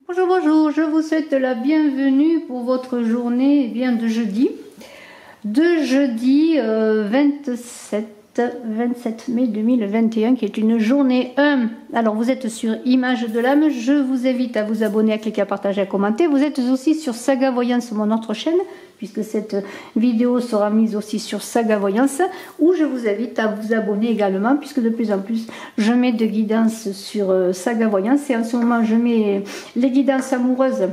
Bonjour, bonjour, je vous souhaite la bienvenue pour votre journée de jeudi. De jeudi 27 mai 2021, qui est une journée 1. Alors vous êtes sur Image de l'âme, je vous invite à vous abonner, à cliquer, à partager, à commenter. Vous êtes aussi sur Saga Voyance, mon autre chaîne, puisque cette vidéo sera mise aussi sur Saga Voyance, où je vous invite à vous abonner également, puisque de plus en plus je mets de guidance sur Saga Voyance, et en ce moment je mets les guidances amoureuses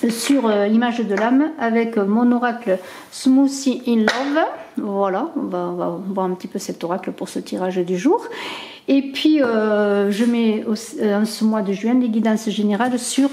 sur l'image de l'âme avec mon oracle Smoothie in Love. Voilà, on va voir un petit peu cet oracle pour ce tirage du jour. Et puis je mets en ce mois de juin les guidances générales sur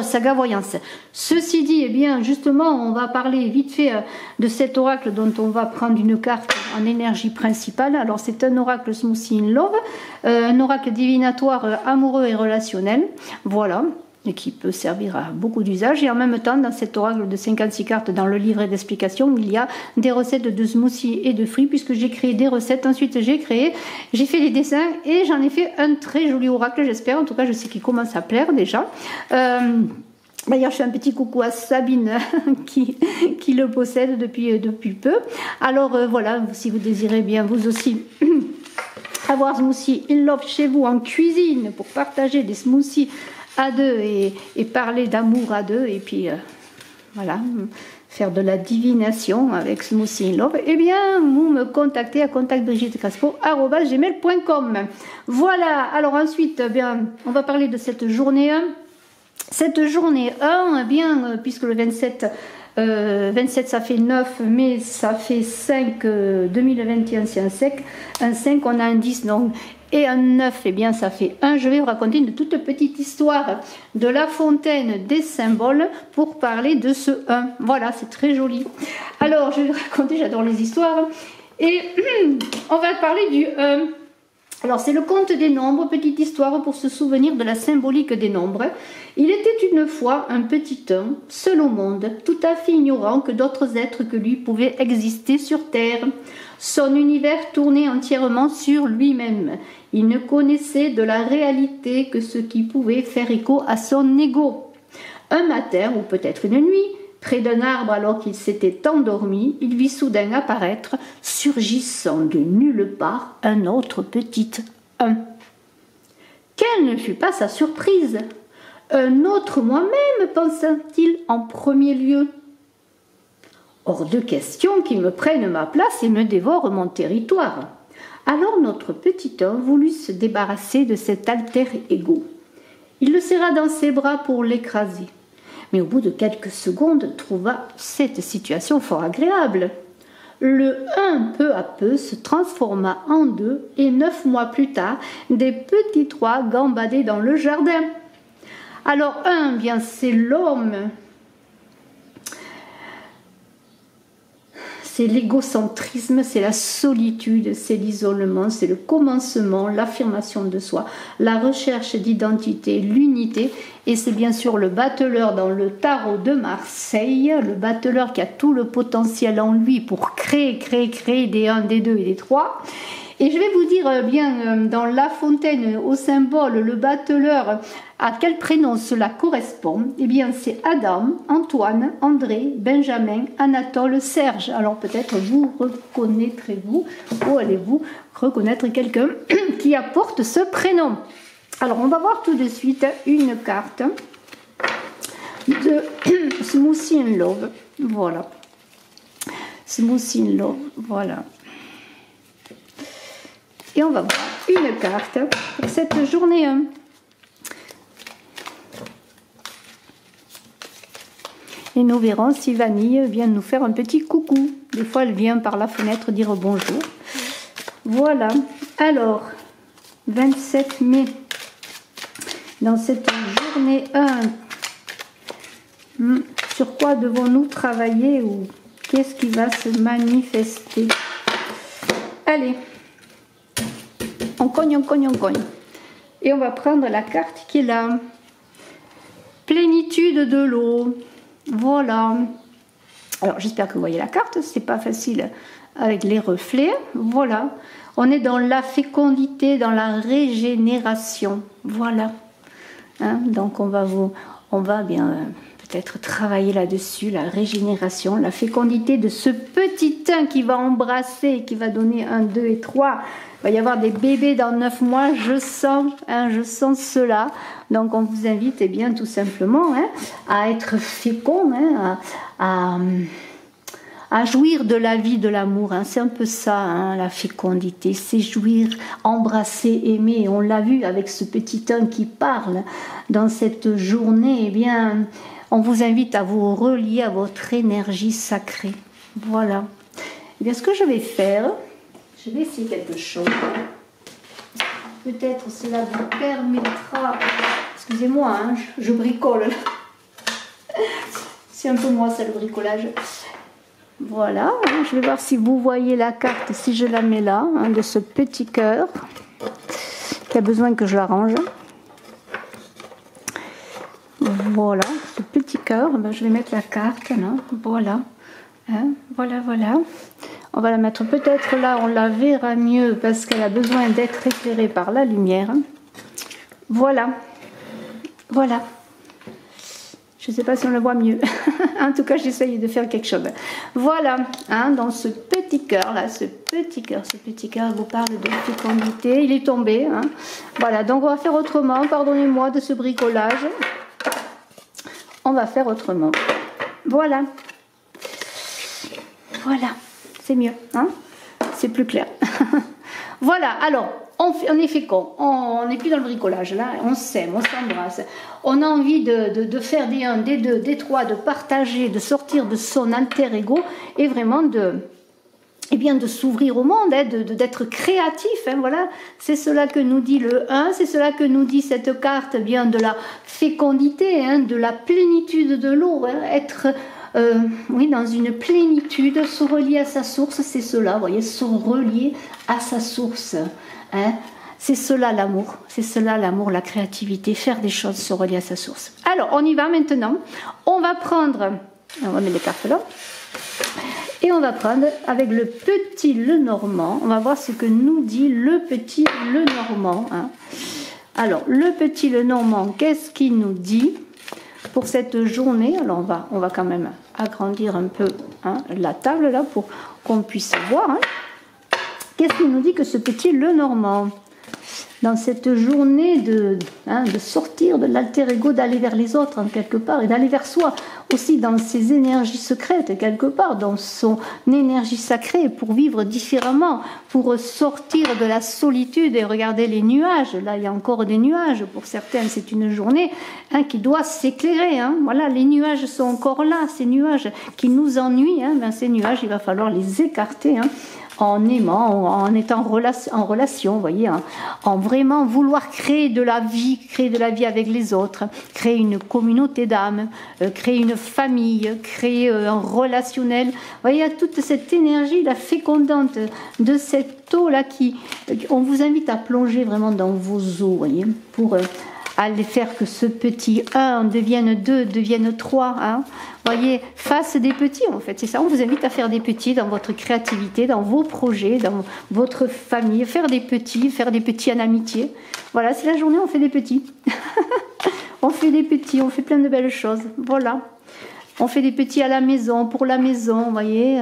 Saga Voyance. Ceci dit, eh bien justement, on va parler vite fait de cet oracle dont on va prendre une carte en énergie principale. Alors c'est un oracle Smoothie in Love, un oracle divinatoire amoureux et relationnel. Voilà, et qui peut servir à beaucoup d'usages. Et en même temps, dans cet oracle de 56 cartes, dans le livret d'explication, il y a des recettes de smoothies et de fruits, puisque j'ai créé des recettes. Ensuite, j'ai fait les dessins et j'en ai fait un très joli oracle, j'espère. En tout cas, je sais qu'il commence à plaire déjà. D'ailleurs, je fais un petit coucou à Sabine qui le possède depuis peu. Alors voilà, si vous désirez bien vous aussi avoir Smoothie in Love chez vous en cuisine pour partager des smoothies à deux et parler d'amour à deux, et puis voilà, faire de la divination avec Smoothie in Love, eh bien vous me contactez à contactbrigitecrespo@gmail.com. Voilà, alors ensuite, eh bien, on va parler de cette journée 1. Cette journée 1, eh bien, puisque le 27 ça fait 9, mais ça fait 5, 2021 c'est un 5, on a un 10, donc, et un 9, eh bien ça fait 1. Je vais vous raconter une toute petite histoire de la fontaine des symboles pour parler de ce 1. Voilà, c'est très joli. Alors, je vais vous raconter, j'adore les histoires, et on va parler du 1. Alors, c'est le conte des nombres, petite histoire pour se souvenir de la symbolique des nombres. Il était une fois un petit homme, seul au monde, tout à fait ignorant que d'autres êtres que lui pouvaient exister sur Terre. Son univers tournait entièrement sur lui-même. Il ne connaissait de la réalité que ce qui pouvait faire écho à son ego. Un matin, ou peut-être une nuit, près d'un arbre alors qu'il s'était endormi, il vit soudain apparaître, surgissant de nulle part, un autre petit 1. Quelle ne fut pas sa surprise! Un autre moi-même, pensa-t-il en premier lieu. Hors de question qu'il me prenne ma place et me dévore mon territoire. Alors notre petit homme voulut se débarrasser de cet alter ego. Il le serra dans ses bras pour l'écraser. Mais au bout de quelques secondes, trouva cette situation fort agréable. Le 1, peu à peu, se transforma en 2, et 9 mois plus tard, des petits 3 gambadaient dans le jardin. Alors 1, bien c'est l'homme. C'est l'égocentrisme, c'est la solitude, c'est l'isolement, c'est le commencement, l'affirmation de soi, la recherche d'identité, l'unité. Et c'est bien sûr le battleur dans le tarot de Marseille, le battleur qui a tout le potentiel en lui pour créer des 1, des 2 et des 3. Et je vais vous dire bien dans La Fontaine, au symbole, le battleur, à quel prénom cela correspond. Eh bien c'est Adam, Antoine, André, Benjamin, Anatole, Serge. Alors peut-être vous reconnaîtrez-vous, ou allez-vous reconnaître quelqu'un qui apporte ce prénom. Alors on va voir tout de suite une carte de Smoothie in Love. Voilà. Smoothie in Love, voilà. Et on va voir une carte pour cette journée 1. Et nous verrons si Vanille vient nous faire un petit coucou. Des fois, elle vient par la fenêtre dire bonjour. Voilà. Alors, 27 mai, dans cette journée 1, sur quoi devons-nous travailler ou qu'est-ce qui va se manifester? Allez. On cogne. Et on va prendre la carte qui est là. Plénitude de l'eau. Voilà. Alors j'espère que vous voyez la carte. C'est pas facile avec les reflets. Voilà. On est dans la fécondité, dans la régénération. Voilà. hein. Donc on va bien peut-être travailler là-dessus, la régénération, la fécondité de ce petit 1 qui va embrasser, qui va donner 1, 2 et 3. Il va y avoir des bébés dans 9 mois, je sens cela. Donc on vous invite bien tout simplement à être fécond, à jouir de la vie, de l'amour. C'est un peu ça, la fécondité, c'est jouir, embrasser, aimer. On l'a vu avec ce petit 1 qui parle dans cette journée. Eh bien, on vous invite à vous relier à votre énergie sacrée. Voilà. Eh bien, ce que je vais faire, je vais essayer quelque chose. Peut-être cela vous permettra... Excusez-moi, je bricole. C'est un peu moi, ça, le bricolage. Voilà, je vais voir si vous voyez la carte, si je la mets là, de ce petit cœur, qui a besoin que je l'arrange. Voilà, ce petit cœur, je vais mettre la carte là, voilà. Voilà. On va la mettre peut-être là, on la verra mieux parce qu'elle a besoin d'être éclairée par la lumière. Voilà. Je ne sais pas si on le voit mieux. En tout cas, j'essaye de faire quelque chose. Voilà, dans ce petit cœur là, ce petit cœur vous parle de fécondité. Il est tombé. Voilà, donc on va faire autrement. Pardonnez-moi de ce bricolage. On va faire autrement. Voilà, c'est mieux, c'est plus clair. Voilà, alors, on est fécond, on n'est plus dans le bricolage, là, on s'aime, on s'embrasse. On a envie de faire des 1, des 2, des 3, de partager, de sortir de son alter ego et vraiment de s'ouvrir au monde, d'être créatif. Voilà, c'est cela que nous dit le 1, c'est cela que nous dit cette carte, bien de la fécondité, de la plénitude de l'eau, être... dans une plénitude, se relier à sa source, c'est cela, vous voyez, se relier à sa source. C'est cela l'amour, la créativité, faire des choses, se relier à sa source. Alors, on y va maintenant. On va mettre les cartes là. Et on va prendre avec le petit Lenormand, on va voir ce que nous dit le petit Lenormand. Alors, le petit Lenormand, qu'est-ce qu'il nous dit pour cette journée? Alors on va quand même agrandir un peu la table là pour qu'on puisse voir. Qu'est-ce qu'il nous dit que ce petit Lenormand, dans cette journée de sortir de l'alter ego, d'aller vers les autres quelque part et d'aller vers soi aussi dans ses énergies secrètes quelque part, dans son énergie sacrée pour vivre différemment, pour sortir de la solitude et regarder les nuages. Là il y a encore des nuages, pour certains c'est une journée qui doit s'éclairer. Voilà, les nuages sont encore là, ces nuages qui nous ennuient, ces nuages il va falloir les écarter. En aimant, en étant en relation, vous voyez, en vraiment vouloir créer de la vie avec les autres, créer une communauté d'âmes, créer une famille, créer un relationnel. Vous voyez, il y a toute cette énergie, la fécondante de cette eau-là on vous invite à plonger vraiment dans vos eaux, vous voyez, pour aller faire que ce petit 1 devienne 2, devienne 3. Voyez, face des petits, en fait, c'est ça. On vous invite à faire des petits dans votre créativité, dans vos projets, dans votre famille, faire des petits en amitié. Voilà, c'est la journée, on fait des petits. On fait des petits, on fait plein de belles choses. Voilà. On fait des petits à la maison, pour la maison, vous voyez,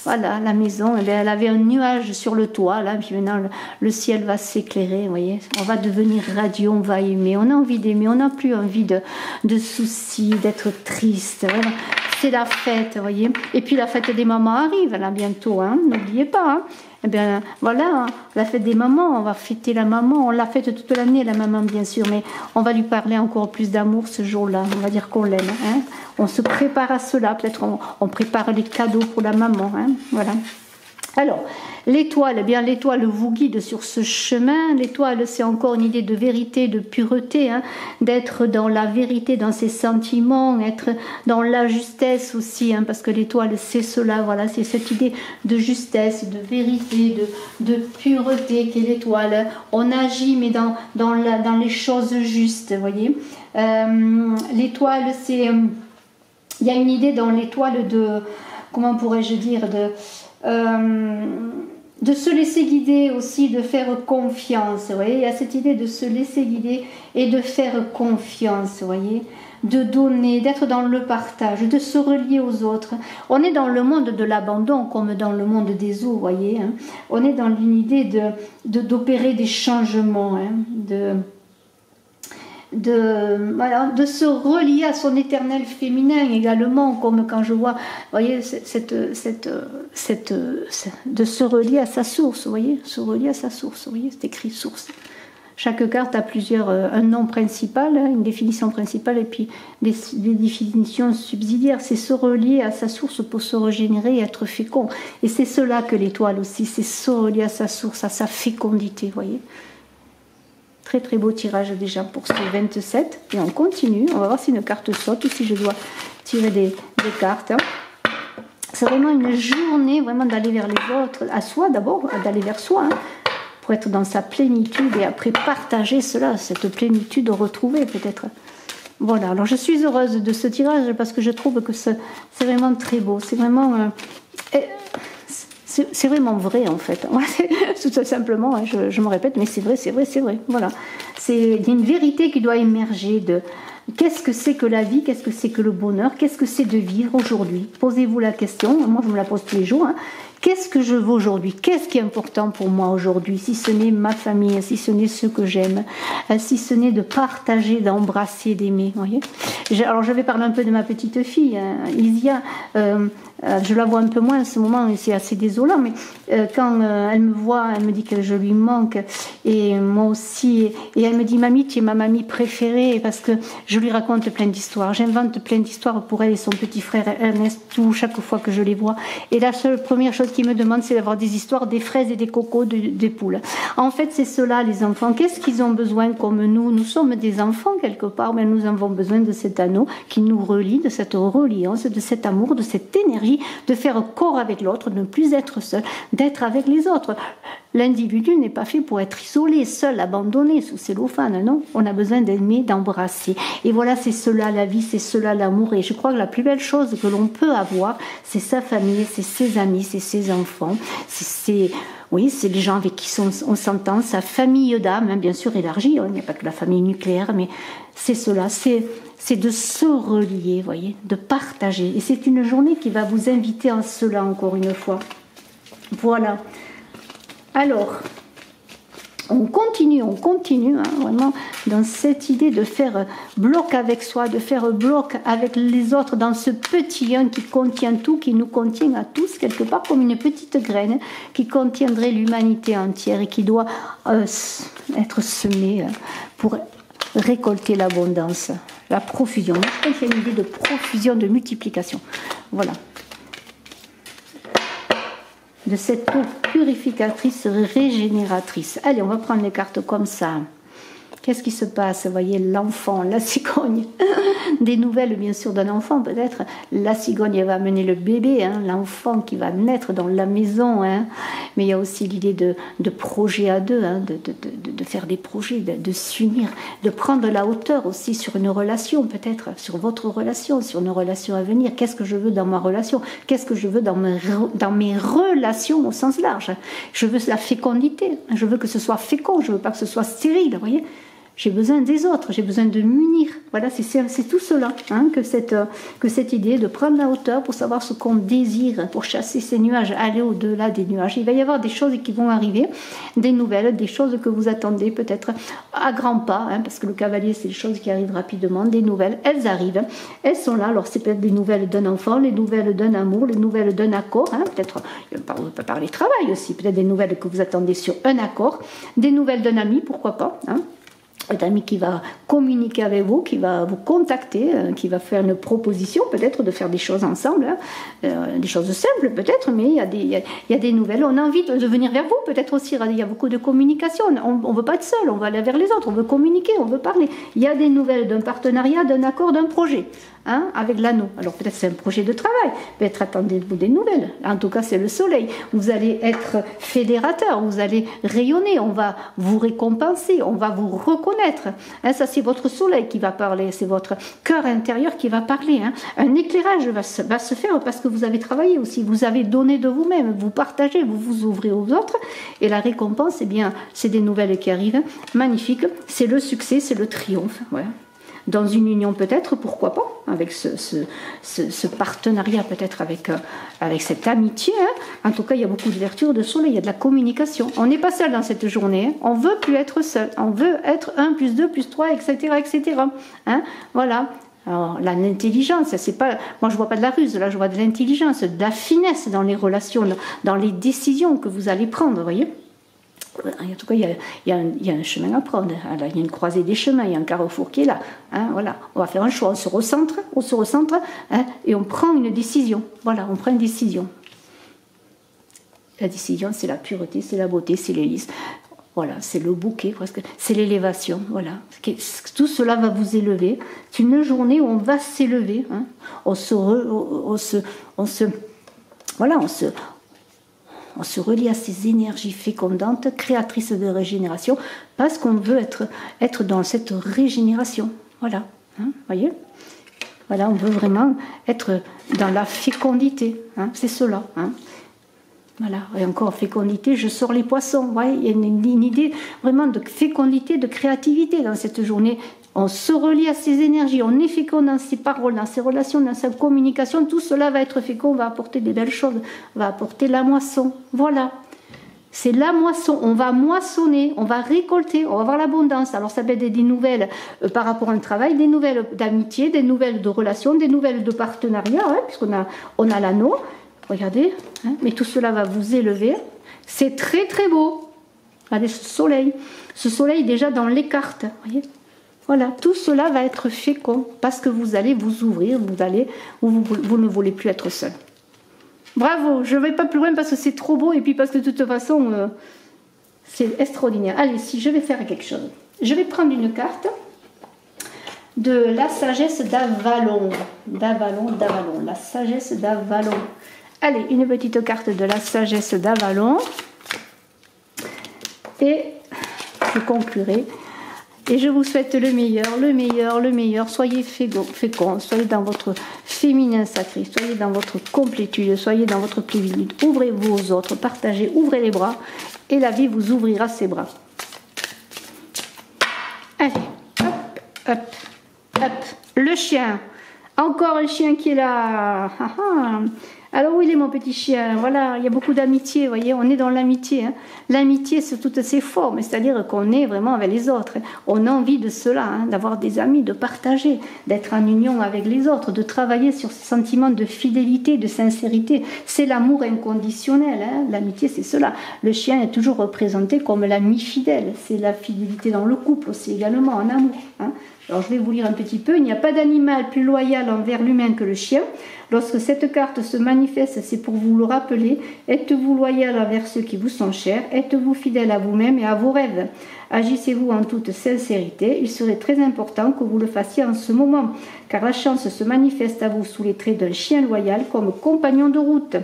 voilà, la maison, elle avait un nuage sur le toit, là, puis maintenant le ciel va s'éclairer, vous voyez, on va devenir radieux, on va aimer, on a envie d'aimer, on n'a plus envie de soucis, d'être triste, voilà. C'est la fête, vous voyez, et puis la fête des mamans arrive, là, bientôt, n'oubliez pas, Eh bien, voilà, la fête des mamans, on va fêter la maman, on la fête toute l'année, la maman, bien sûr, mais on va lui parler encore plus d'amour ce jour-là, on va dire qu'on l'aime, On se prépare à cela, peut-être on prépare les cadeaux pour la maman, voilà. Alors, l'étoile, eh bien l'étoile vous guide sur ce chemin. L'étoile, c'est encore une idée de vérité, de pureté, d'être dans la vérité, dans ses sentiments, être dans la justesse aussi, parce que l'étoile, c'est cela, voilà, c'est cette idée de justesse, de vérité, de pureté qu'est l'étoile. On agit, mais dans les choses justes, vous voyez. L'étoile, c'est... Il y a une idée dans l'étoile de... Comment pourrais-je dire de se laisser guider aussi, de faire confiance. Vous voyez, il y a cette idée de se laisser guider et de faire confiance, vous voyez, de donner, d'être dans le partage, de se relier aux autres. On est dans le monde de l'abandon comme dans le monde des eaux, vous voyez. Hein. On est dans une idée d'opérer des changements, hein, voilà, de se relier à son éternel féminin également, comme quand je vois, vous voyez, de se relier à sa source, vous voyez, se relier à sa source, vous voyez, c'est écrit source. Chaque carte a un nom principal, une définition principale et puis des définitions subsidiaires. C'est se relier à sa source pour se régénérer et être fécond. Et c'est cela que l'étoile aussi, c'est se relier à sa source, à sa fécondité, vous voyez. Très très beau tirage déjà pour ce 27. Et on continue, on va voir si une carte saute ou si je dois tirer des cartes. C'est vraiment une journée vraiment d'aller vers les autres, à soi d'abord, d'aller vers soi, hein, pour être dans sa plénitude et après partager cela, cette plénitude retrouvée peut-être. Voilà, alors je suis heureuse de ce tirage parce que je trouve que c'est vraiment très beau, c'est vraiment... c'est vraiment vrai en fait, tout simplement, hein, je me répète, mais c'est vrai, voilà. Il y a une vérité qui doit émerger de qu'est-ce que c'est que la vie, qu'est-ce que c'est que le bonheur, qu'est-ce que c'est de vivre aujourd'hui. Posez-vous la question, moi je me la pose tous les jours, hein. Qu'est-ce que je veux aujourd'hui? Qu'est-ce qui est important pour moi aujourd'hui? Si ce n'est ma famille, si ce n'est ceux que j'aime, si ce n'est de partager, d'embrasser, d'aimer, voyez. Alors je vais parler un peu de ma petite fille, hein, Isia. Je la vois un peu moins en ce moment et c'est assez désolant, mais quand elle me voit, elle me dit que je lui manque et moi aussi, et elle me dit mamie, tu es ma mamie préférée parce que je lui raconte plein d'histoires, j'invente plein d'histoires pour elle et son petit frère Ernest chaque fois que je les vois, et la seule première chose qu'ils me demandent c'est d'avoir des histoires, des fraises et des cocos, des poules. En fait c'est cela les enfants, qu'est-ce qu'ils ont besoin comme nous sommes des enfants quelque part, mais nous avons besoin de cet anneau qui nous relie, de cette reliance, de cet amour, de cette énergie, de faire corps avec l'autre, de ne plus être seul, d'être avec les autres. L'individu n'est pas fait pour être isolé, seul, abandonné, sous cellophane, non. On a besoin d'aimer, d'embrasser. Et voilà, c'est cela la vie, c'est cela l'amour. Et je crois que la plus belle chose que l'on peut avoir, c'est sa famille, c'est ses amis, c'est ses enfants, oui, c'est les gens avec qui on s'entend, sa famille d'âme, hein, bien sûr élargie, il n'y a pas que la famille nucléaire, mais c'est cela, c'est de se relier, voyez, de partager. Et c'est une journée qui va vous inviter en cela, encore une fois. Voilà. Alors, on continue, hein, vraiment, dans cette idée de faire bloc avec soi, de faire bloc avec les autres, dans ce petit un qui contient tout, qui nous contient à tous, quelque part comme une petite graine, qui contiendrait l'humanité entière et qui doit être semée pour récolter l'abondance, la profusion. Je pense qu'il y a une idée de profusion, de multiplication. Voilà. De cette eau purificatrice, régénératrice. Allez, on va prendre les cartes comme ça. Qu'est-ce qui se passe? Vous voyez, l'enfant, la cigogne. Des nouvelles, bien sûr, d'un enfant, peut-être. La cigogne, elle va amener le bébé, hein, l'enfant qui va naître dans la maison. Hein. Mais il y a aussi l'idée de projet à deux, hein, de faire des projets, de s'unir, de prendre la hauteur aussi sur une relation, peut-être, sur votre relation, sur une relation à venir. Qu'est-ce que je veux dans ma relation? Qu'est-ce que je veux dans mes relations au sens large? Je veux la fécondité. Je veux que ce soit fécond. Je veux pas que ce soit stérile, vous voyez. J'ai besoin des autres, j'ai besoin de m'unir. Voilà, c'est tout cela, hein, que cette idée de prendre la hauteur pour savoir ce qu'on désire, pour chasser ces nuages, aller au-delà des nuages. Il va y avoir des choses qui vont arriver, des nouvelles, des choses que vous attendez peut-être à grands pas, hein, parce que le cavalier, c'est des choses qui arrivent rapidement, des nouvelles, elles arrivent, elles sont là. Alors c'est peut-être des nouvelles d'un enfant, les nouvelles d'un amour, les nouvelles d'un accord, hein, peut-être, on peut parler travail aussi, peut-être des nouvelles que vous attendez sur un accord, des nouvelles d'un ami, pourquoi pas, hein. Un ami qui va communiquer avec vous, qui va vous contacter, qui va faire une proposition peut-être de faire des choses ensemble, hein, des choses simples peut-être, mais il y a des nouvelles. On a envie de venir vers vous peut-être aussi, il y a beaucoup de communication, on ne veut pas être seul, on va aller vers les autres, on veut communiquer, on veut parler. Il y a des nouvelles d'un partenariat, d'un accord, d'un projet. hein, avec l'anneau. Alors peut-être c'est un projet de travail, peut-être attendez-vous des nouvelles. En tout cas, c'est le soleil. Vous allez être fédérateur, vous allez rayonner, on va vous récompenser, on va vous reconnaître. Hein, ça, c'est votre soleil qui va parler, c'est votre cœur intérieur qui va parler. Hein. Un éclairage va se faire parce que vous avez travaillé aussi, vous avez donné de vous-même, vous partagez, vous vous ouvrez aux autres. Et la récompense, eh bien, c'est des nouvelles qui arrivent. Magnifique, c'est le succès, c'est le triomphe. Voilà. Dans une union peut-être, pourquoi pas, avec ce partenariat peut-être avec cette amitié. Hein. En tout cas, il y a beaucoup d'ouverture de soleil, il y a de la communication. On n'est pas seul dans cette journée, hein. On veut plus être seul, on veut être 1 plus 2 plus 3, etc. etc. Hein. Voilà. Alors, l'intelligence, c'est pas, moi je vois pas de la ruse, là je vois de l'intelligence, de la finesse dans les relations, dans les décisions que vous allez prendre, vous voyez. En tout cas, il y a un chemin à prendre. Alors, il y a une croisée des chemins, il y a un carrefour qui est là. Hein, voilà. On va faire un choix, on se recentre, hein, et on prend une décision. Voilà, on prend une décision. La décision, c'est la pureté, c'est la beauté, c'est l'hélice. Voilà, c'est le bouquet, presque. C'est l'élévation. Voilà. Tout cela va vous élever. C'est une journée où on va s'élever. Hein. On se relie à ces énergies fécondantes, créatrices de régénération, parce qu'on veut être dans cette régénération. Voilà, hein, voyez. Voilà, on veut vraiment être dans la fécondité. Hein, c'est cela. Hein. Voilà, et encore fécondité, je sors les poissons. Ouais, il y a une idée vraiment de fécondité, de créativité dans cette journée. On se relie à ces énergies, on est fécond dans ses paroles, dans ses relations, dans sa communication. Tout cela va être fécond, va apporter des belles choses, va apporter la moisson. Voilà, c'est la moisson. On va moissonner, on va récolter, on va avoir l'abondance. Alors ça peut être des nouvelles par rapport à un travail, des nouvelles d'amitié, des nouvelles de relations, des nouvelles de partenariat, hein, puisqu'on a l'anneau. Regardez, hein, mais tout cela va vous élever. C'est très très beau. Regardez ce soleil déjà dans les cartes, voyez. Voilà, tout cela va être fécond parce que vous allez vous ouvrir, vous ne voulez plus être seul. Bravo, je ne vais pas plus loin parce que c'est trop beau et puis parce que de toute façon, c'est extraordinaire. Allez, si je vais faire quelque chose, je vais prendre une carte de la sagesse d'Avalon. La sagesse d'Avalon. Allez, une petite carte de la sagesse d'Avalon. Et je conclurai. Et je vous souhaite le meilleur, le meilleur, le meilleur. Soyez féconds, soyez dans votre féminin sacré, soyez dans votre complétude, soyez dans votre plénitude. Ouvrez-vous aux autres, partagez, ouvrez les bras et la vie vous ouvrira ses bras. Allez, hop, hop, hop. Le chien, encore un chien qui est là. Alors où il est mon petit chien? Voilà, il y a beaucoup d'amitié, vous voyez, on est dans l'amitié. Hein. L'amitié sous toutes ses formes, c'est-à-dire qu'on est vraiment avec les autres. On a envie de cela, hein, d'avoir des amis, de partager, d'être en union avec les autres, de travailler sur ce sentiment de fidélité, de sincérité. C'est l'amour inconditionnel, hein. L'amitié c'est cela. Le chien est toujours représenté comme l'ami fidèle, c'est la fidélité dans le couple aussi également, en amour. Hein. Alors je vais vous lire un petit peu. Il n'y a pas d'animal plus loyal envers l'humain que le chien. Lorsque cette carte se manifeste, c'est pour vous le rappeler. Êtes-vous loyal envers ceux qui vous sont chers? Êtes-vous fidèle à vous-même et à vos rêves? Agissez-vous en toute sincérité? Il serait très important que vous le fassiez en ce moment, car la chance se manifeste à vous sous les traits d'un chien loyal comme compagnon de route.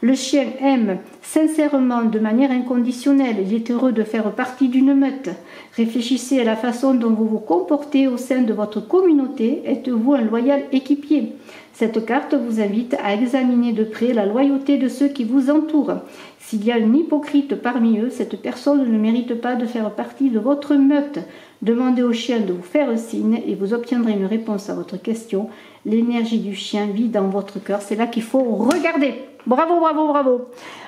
Le chien aime sincèrement, de manière inconditionnelle. Il est heureux de faire partie d'une meute. Réfléchissez à la façon dont vous vous comportez au sein de votre communauté. Êtes-vous un loyal équipier? Cette carte vous invite à examiner de près la loyauté de ceux qui vous entourent. S'il y a un hypocrite parmi eux, cette personne ne mérite pas de faire partie de votre meute. Demandez au chien de vous faire signe et vous obtiendrez une réponse à votre question. L'énergie du chien vit dans votre cœur. C'est là qu'il faut regarder. Bravo, bravo, bravo.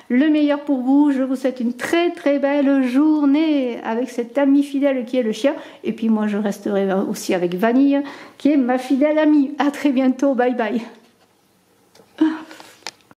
Le meilleur pour vous. Je vous souhaite une très très belle journée avec cet ami fidèle qui est le chien. Et puis moi je resterai aussi avec Vanille qui est ma fidèle amie. À très bientôt. Bye bye.